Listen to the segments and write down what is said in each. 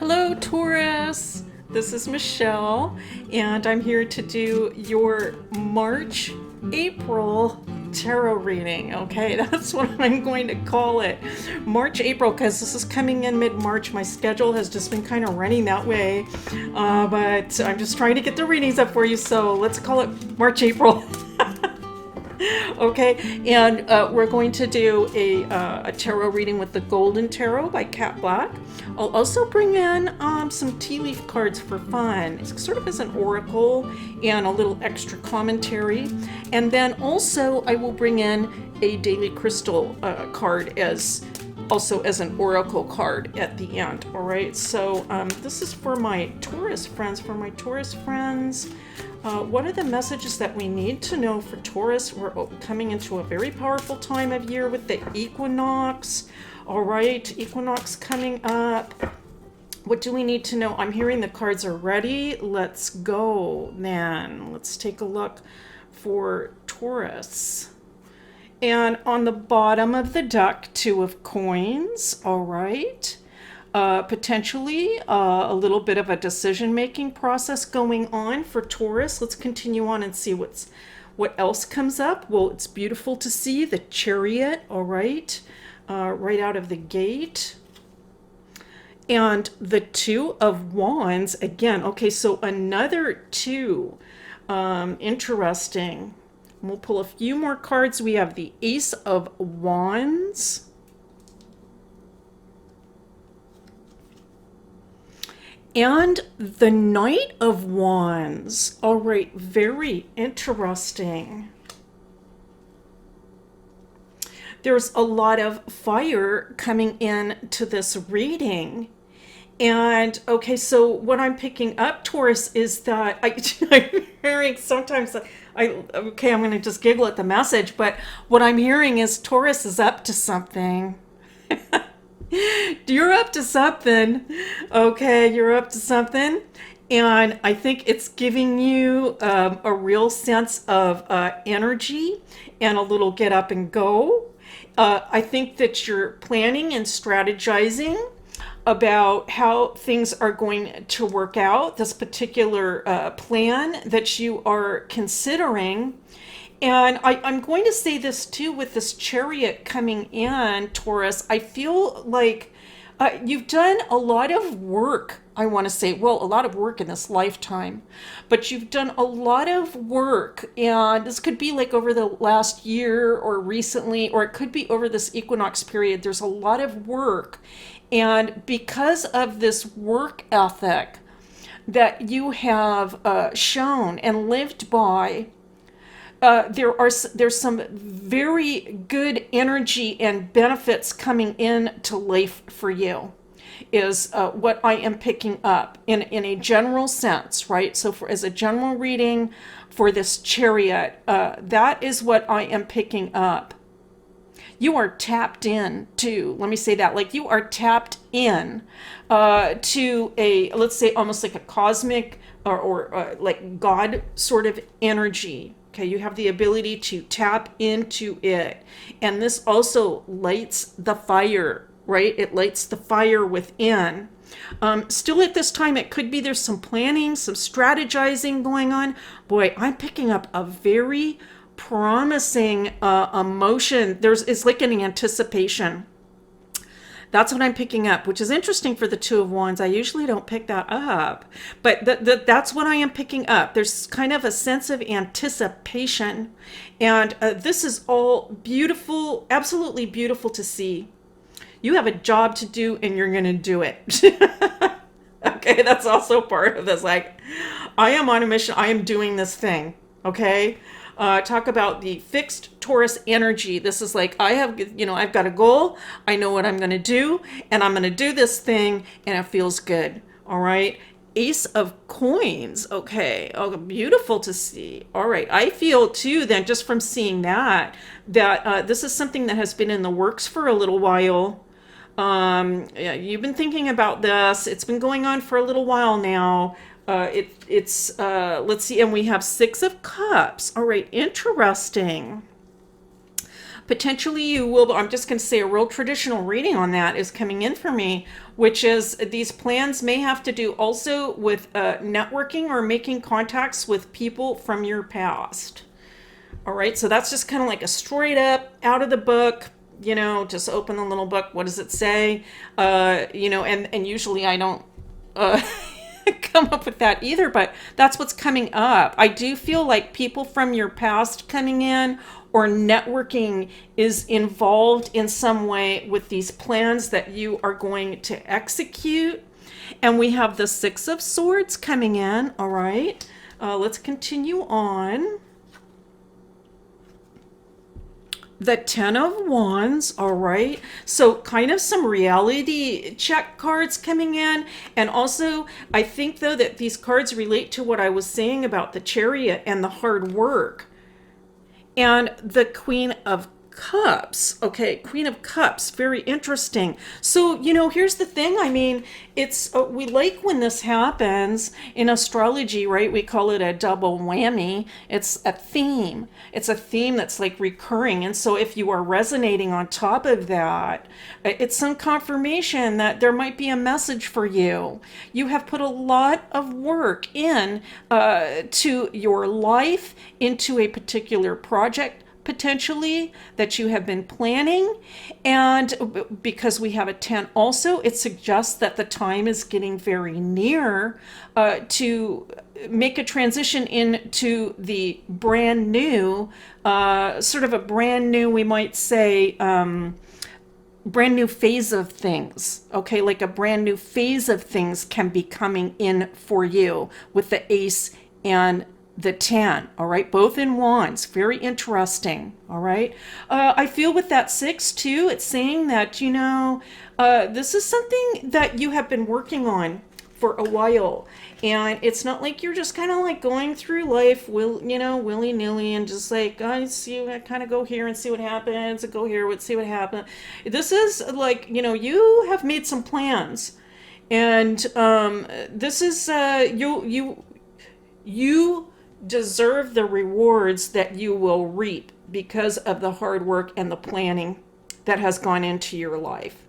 Hello, Taurus. This is Michelle, and I'm here to do your March April tarot reading. Okay, that's what I'm going to call it. March April, because this is coming in mid March. My schedule has just been kind of running that way, but I'm just trying to get the readings up for you, so let's call it March April. Okay, and we're going to do a tarot reading with the Golden Tarot by Cat Black. I'll also bring in some tea leaf cards for fun. It's sort of as an oracle and a little extra commentary. And then also I will bring in a daily crystal card as also as an oracle card at the end. All right, so this is for my Taurus friends. What are the messages that we need to know for Taurus? We're coming into a very powerful time of year with the equinox. All right, equinox coming up. What do we need to know? I'm hearing the cards are ready. Let's go, then. Let's take a look for Taurus. And on the bottom of the deck, 2 of coins. All right. Potentially a little bit of a decision-making process going on for Taurus. Let's continue on and see what else comes up. Well, it's beautiful to see the Chariot, all right, right out of the gate. And the 2 of Wands, again, okay, so another 2. Interesting. We'll pull a few more cards. We have the Ace of Wands. And the Knight of Wands. All right, very interesting. There's a lot of fire coming in to this reading. And okay, so what I'm picking up, Taurus, is that I'm hearing sometimes, I'm going to just giggle at the message, but what I'm hearing is Taurus is up to something. You're up to something. Okay, you're up to something. And I think it's giving you a real sense of energy and a little get up and go. I think that you're planning and strategizing about how things are going to work out, this particular plan that you are considering. And I'm going to say this too with this Chariot coming in, Taurus. I feel like you've done a lot of work, I want to say, well, a lot of work in this lifetime, but you've done a lot of work. And this could be like over the last year or recently, or it could be over this equinox period. There's a lot of work. And because of this work ethic that you have shown and lived by, there's some very good energy and benefits coming in to life for you, is what I am picking up in a general sense, right? So as a general reading for this Chariot, that is what I am picking up. You are tapped in to, let me say that, like you are tapped in to a, let's say almost like a cosmic or like God sort of energy. Okay, you have the ability to tap into it. And this also lights the fire, right? It lights the fire within. Still at this time, it could be there's some planning, some strategizing going on. Boy, I'm picking up a very promising emotion. It's like an anticipation. That's what I'm picking up, which is interesting for the 2 of Wands. I usually don't pick that up, but that's what I am picking up. There's kind of a sense of anticipation, and this is all beautiful, absolutely beautiful to see. You have a job to do, and you're going to do it. Okay, that's also part of this. Like, I am on a mission. I am doing this thing. Okay. Talk about the fixed Taurus energy. This is like, I've got a goal. I know what I'm going to do, and I'm going to do this thing, and it feels good. All right. Ace of Coins. Okay. Oh, beautiful to see. All right. I feel too then, just from seeing that this is something that has been in the works for a little while. Yeah, you've been thinking about this. It's been going on for a little while now. Let's see, and we have 6 of Cups. All right, interesting. Potentially you will, but I'm just going to say a real traditional reading on that is coming in for me, which is these plans may have to do also with networking or making contacts with people from your past. All right, so that's just kind of like a straight up out of the book, just open the little book. What does it say? And usually I don't come up with that either, but that's what's coming up. I do feel like people from your past coming in, or networking is involved in some way with these plans that you are going to execute. And we have the Six of Swords coming in. All right, let's continue on. The Ten of Wands, all right. So kind of some reality check cards coming in. And also, I think, though, that these cards relate to what I was saying about the Chariot and the hard work. And the Queen of Cups. Okay, Queen of Cups, very interesting. So, here's the thing. I mean, it's we like when this happens in astrology, right? We call it a double whammy. It's a theme. It's a theme that's like recurring. And so if you are resonating on top of that, it's some confirmation that there might be a message for you. You have put a lot of work in to your life, into a particular project, potentially, that you have been planning. And because we have a 10 also, it suggests that the time is getting very near to make a transition into the brand new, sort of a brand new, we might say, brand new phase of things. Okay, like a brand new phase of things can be coming in for you with the Ace and the 10, all right, both in Wands. Very interesting, all right. I feel with that 6 too, it's saying that, this is something that you have been working on for a while, and it's not like you're just kind of like going through life willy-nilly and just like, I kind of go here and see what happens, and go here and see what happens. This is like, you have made some plans, and this is you deserve the rewards that you will reap because of the hard work and the planning that has gone into your life.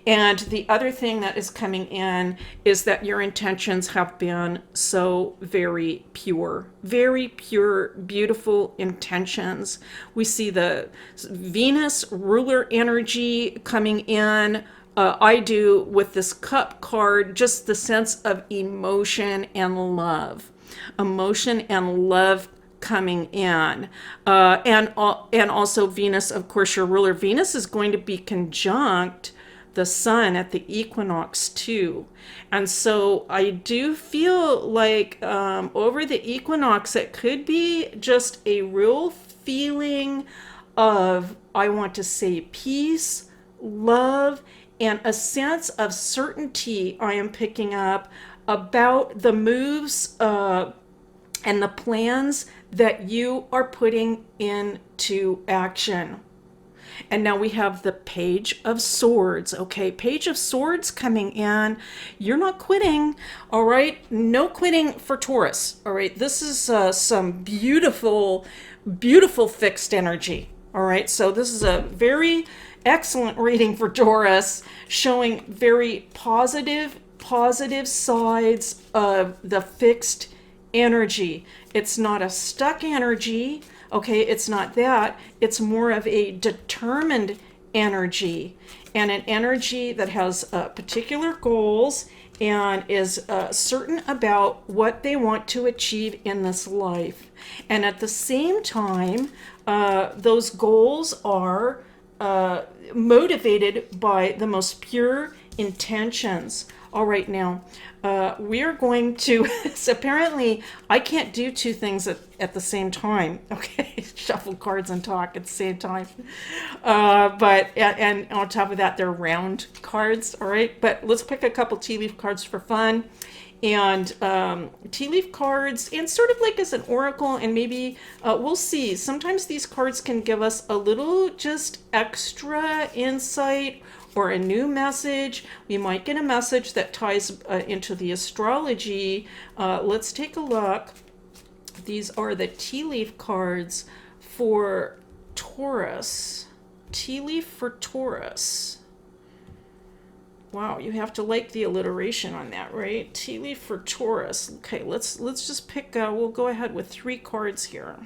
And the other thing that is coming in is that your intentions have been so very pure, beautiful intentions. We see the Venus ruler energy coming in. I do with this Cup card, just the sense of emotion and love. Emotion and love coming in. And also Venus, of course, your ruler. Venus is going to be conjunct the sun at the equinox too. And so I do feel like over the equinox, it could be just a real feeling of, I want to say, peace, love, and a sense of certainty I am picking up about the moves and the plans that you are putting into action. And now we have the Page of Swords. Okay, Page of Swords coming in. You're not quitting, all right? No quitting for Taurus, all right? This is some beautiful, beautiful fixed energy, all right? So this is a very excellent reading for Taurus, showing very positive sides of the fixed energy. It's not a stuck energy, okay? It's not that. It's more of a determined energy, and an energy that has particular goals and is certain about what they want to achieve in this life. And at the same time, those goals are motivated by the most pure intentions. All right, now we are going to, so apparently I can't do two things at the same time, okay? Shuffle cards and talk at the same time. And on top of that, they're round cards, all right? But let's pick a couple tea leaf cards for fun. And tea leaf cards, and sort of like as an oracle, and maybe we'll see. Sometimes these cards can give us a little just extra insight or a new message. We might get a message that ties into the astrology. Let's take a look. These are the tea leaf cards for Taurus. tea leaf for Taurus. Wow, you have to like the alliteration on that, right? Tea leaf for Taurus. Okay, let's just pick, we'll go ahead with 3 cards here.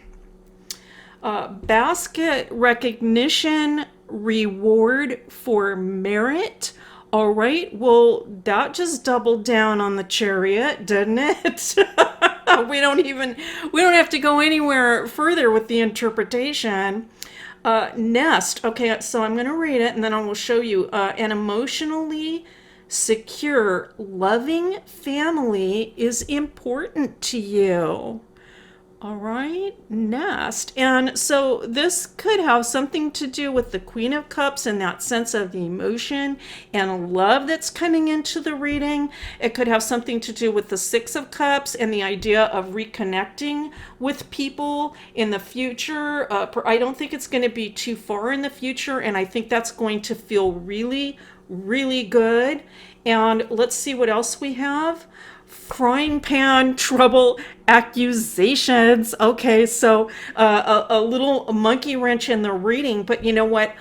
Basket recognition, reward for merit. All right, well, that just doubled down on the Chariot, didn't it? We don't have to go anywhere further with the interpretation. Nest. Okay, so I'm going to read it and then I will show you. An emotionally secure, loving family is important to you. All right, nest. And so this could have something to do with the Queen of Cups and that sense of emotion and love that's coming into the reading. It could have something to do with the Six of Cups and the idea of reconnecting with people in the future. I don't think it's going to be too far in the future, and I think that's going to feel really, really good. And let's see what else we have. Frying pan trouble accusations. Okay, so a little monkey wrench in the reading, but you know what?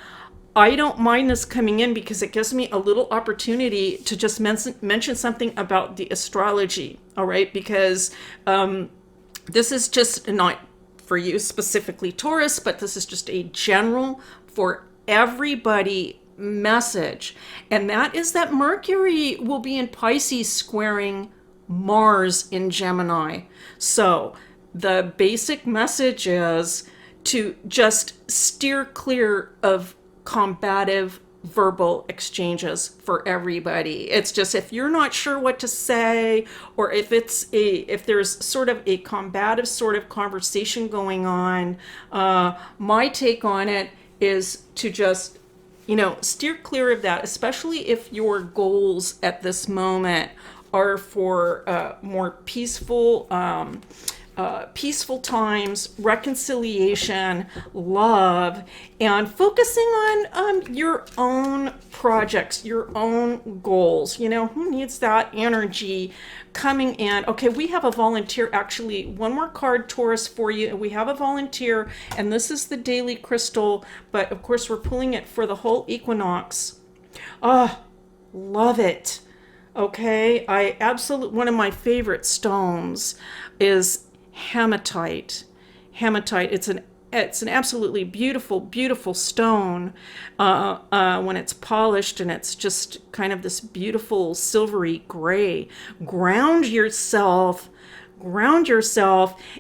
I don't mind this coming in because it gives me a little opportunity to just mention something about the astrology, all right? Because this is just not for you specifically, Taurus, but this is just a general for everybody message. And that is that Mercury will be in Pisces squaring Mars in Gemini. So the basic message is to just steer clear of combative verbal exchanges for everybody. It's just, if you're not sure what to say, or if there's sort of a combative sort of conversation going on, my take on it is to just, steer clear of that, especially if your goals at this moment are for more peaceful times, reconciliation, love, and focusing on your own projects, your own goals. Who needs that energy coming in? Okay, we have a volunteer, actually, one more card, Taurus, for you. We have a volunteer, and this is the daily crystal, but of course we're pulling it for the whole equinox. Love it. Okay, one of my favorite stones is hematite. Hematite, it's an absolutely beautiful, beautiful stone when it's polished, and it's just kind of this beautiful silvery gray. Ground yourself.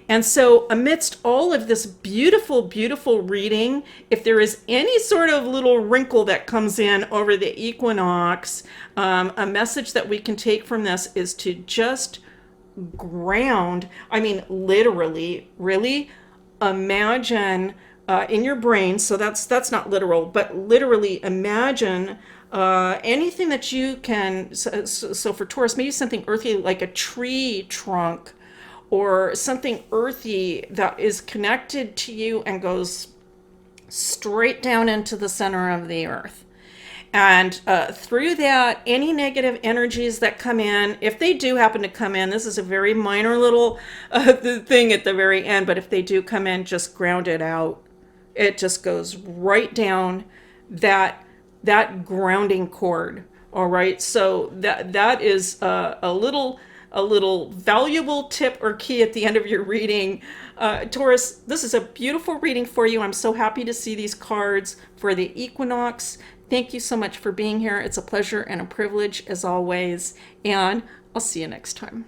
And so amidst all of this beautiful, beautiful reading, if there is any sort of little wrinkle that comes in over the equinox, a message that we can take from this is to just ground. I mean, literally, really imagine in your brain. So that's not literal, but literally imagine anything that you can. So for Taurus, maybe something earthy like a tree trunk, or something earthy that is connected to you and goes straight down into the center of the earth. And through that, any negative energies that come in, if they do happen to come in, this is a very minor little thing at the very end, but if they do come in, just ground it out. It just goes right down that grounding cord. All right, so that is a little valuable tip or key at the end of your reading. Taurus, this is a beautiful reading for you. I'm so happy to see these cards for the equinox. Thank you so much for being here. It's a pleasure and a privilege as always, and I'll see you next time.